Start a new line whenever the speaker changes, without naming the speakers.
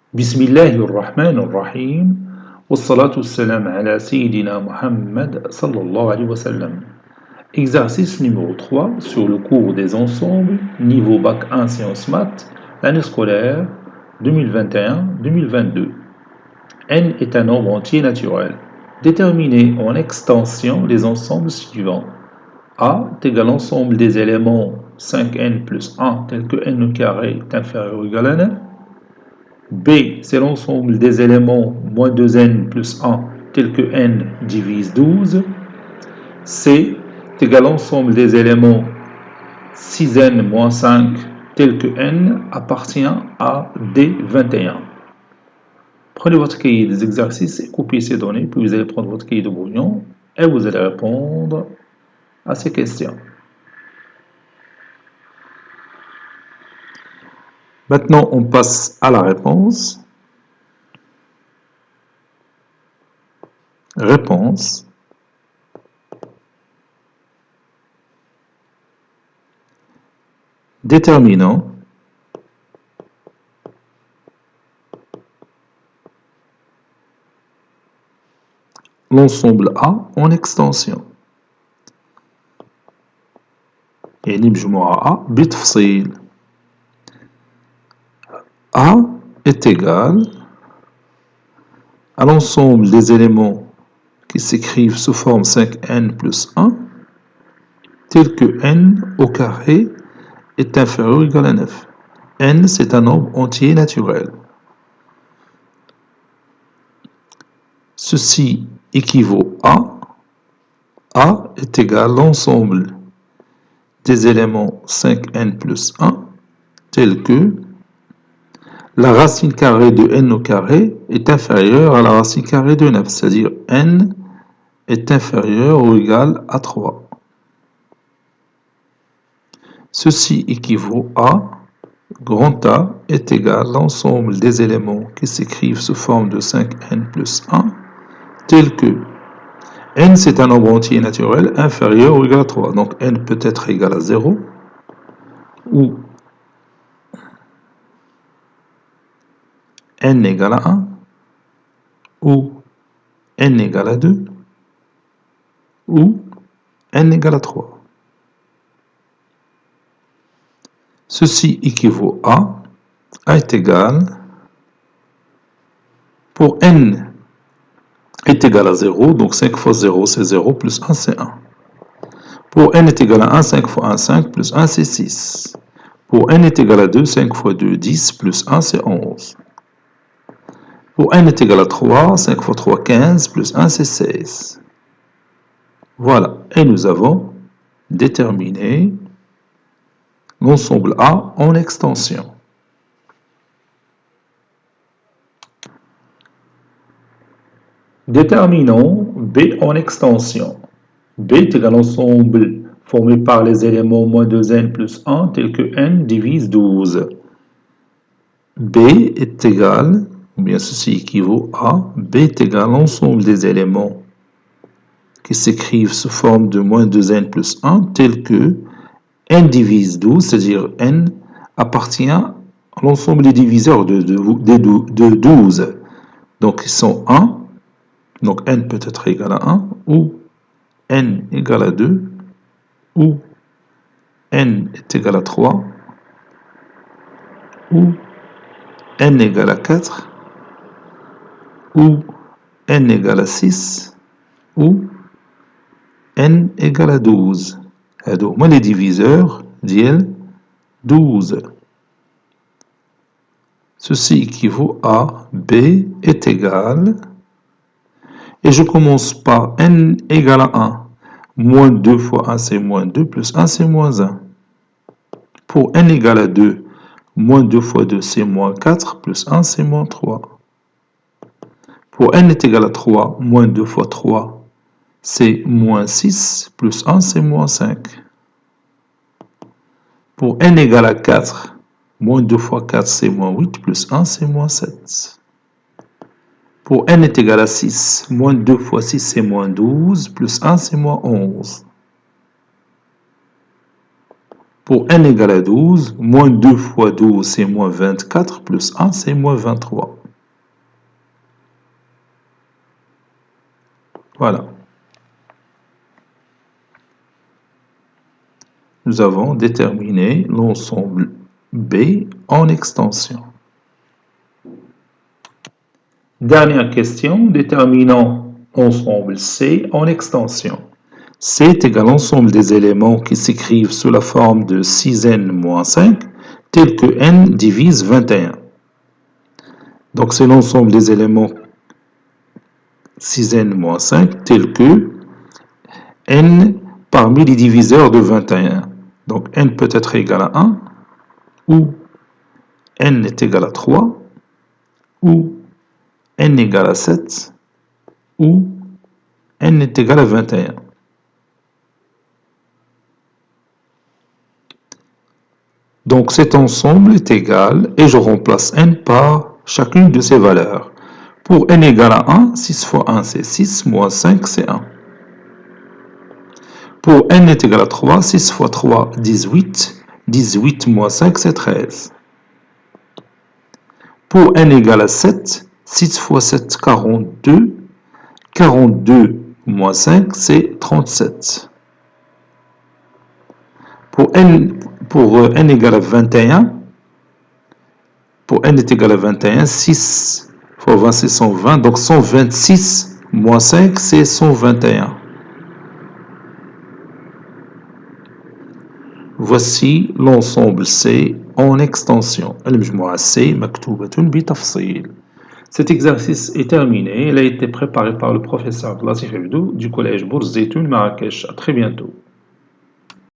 بسم الله الرحمن الرحيم والصلاة والسلام على سيدنا Muhammad sallallahu alayhi wa sallam. Exercice numéro 3 sur le cours des ensembles, niveau Bac 1 Sciences Maths, l'année scolaire 2021-2022. N est un nombre entier naturel. Déterminez en extension les ensembles suivants. A est égal à l'ensemble des éléments 5n plus 1 tel que n au carré est inférieur ou égal à 9. B, c'est l'ensemble des éléments moins 2n plus 1 tel que n divise 12. C est égal à l'ensemble des éléments 6n moins 5 tel que n appartient à D21. Prenez votre cahier des exercices et copiez ces données, puis vous allez prendre votre cahier de brouillon et vous allez répondre à ces questions. Maintenant, on passe à la réponse. Réponse. Déterminant. L'ensemble A en extension. يعني مجموعة A بتفصيل. A est égal à l'ensemble des éléments qui s'écrivent sous forme 5n plus 1, tel que n au carré est inférieur ou égal à 9. N, c'est un nombre entier naturel. Ceci équivaut à A est égal à l'ensemble des éléments 5n plus 1, tel que la racine carrée de n au carré est inférieure à la racine carrée de 9, c'est-à-dire n est inférieur ou égal à 3. Ceci équivaut à grand A est égal à l'ensemble des éléments qui s'écrivent sous forme de 5n plus 1, tel que n c'est un nombre entier naturel inférieur ou égal à 3. Donc n peut être égal à 0 ou n égale à 1 ou n égale à 2 ou n égale à 3. Ceci équivaut à A est égal, pour n est égal à 0, donc 5 fois 0 c'est 0, plus 1 c'est 1. Pour n est égal à 1, 5 fois 1, 5, plus 1 c'est 6. Pour n est égal à 2, 5 fois 2, 10, plus 1 c'est 11. Pour n est égal à 3, 5 fois 3, 15, plus 1 c'est 16. Voilà, et nous avons déterminé l'ensemble A en extension. Déterminons B en extension. B est égal à l'ensemble formé par les éléments moins 2n plus 1 tel que n divise 12. B est égal, ou bien ceci équivaut à B est égal à l'ensemble des éléments qui s'écrivent sous forme de moins 2n plus 1 tel que n divise 12, c'est-à-dire n appartient à l'ensemble des diviseurs de 12. Donc ils sont 1, donc n peut être égal à 1, ou n égale à 2, ou n est égal à 3, ou n égale à 4, ou n égale à 6, ou n égale à 12. هادو هما les diviseurs ديال 12. Ceci équivaut à B est égal, et je commence par n égale à 1. Moins 2 fois 1 c'est moins 2, plus 1 c'est moins 1. Pour n égale à 2, moins 2 fois 2 c'est moins 4, plus 1 c'est moins 3. Pour n est égal à 3, moins 2 fois 3 c'est moins 6, plus 1 c'est moins 5. Pour n égale à 4, moins 2 fois 4 c'est moins 8, plus 1 c'est moins 7. Pour n est égal à 6, moins 2 fois 6 c'est moins 12, plus 1 c'est moins 11. Pour n égale à 12, moins 2 fois 12 c'est moins 24, plus 1 c'est moins 23. Voilà. Nous avons déterminé l'ensemble B en extension. Dernière question, déterminons l'ensemble C en extension. C est égal à l'ensemble des éléments qui s'écrivent sous la forme de 6n moins 5, tel que n divise 21. Donc c'est l'ensemble des éléments 6n moins 5, tel que n parmi les diviseurs de 21. Donc n peut être égal à 1, ou n est égal à 3, ou n égale à 7, ou n est égal à 21. Donc cet ensemble est égal, et je remplace n par chacune de ces valeurs. Pour n égale à 1, 6 fois 1 c'est 6, moins 5 c'est 1. Pour n est égal à 3, 6 fois 3, 18, 18 moins 5 c'est 13. Pour n égale à 7, 6 fois 7, 42, 42 moins 5 c'est 37. Pour n égale à 21, pour n est égal à 21, 6 fois 20 c'est 120, donc 126 moins 5 c'est 121. Voici l'ensemble C en extension. المجموعة C مكتوبة بتفصيل. Cet exercice est terminé. Il a été préparé par le professeur Latif Abdou du collège Bourz Zeytoun Marrakech. À très bientôt.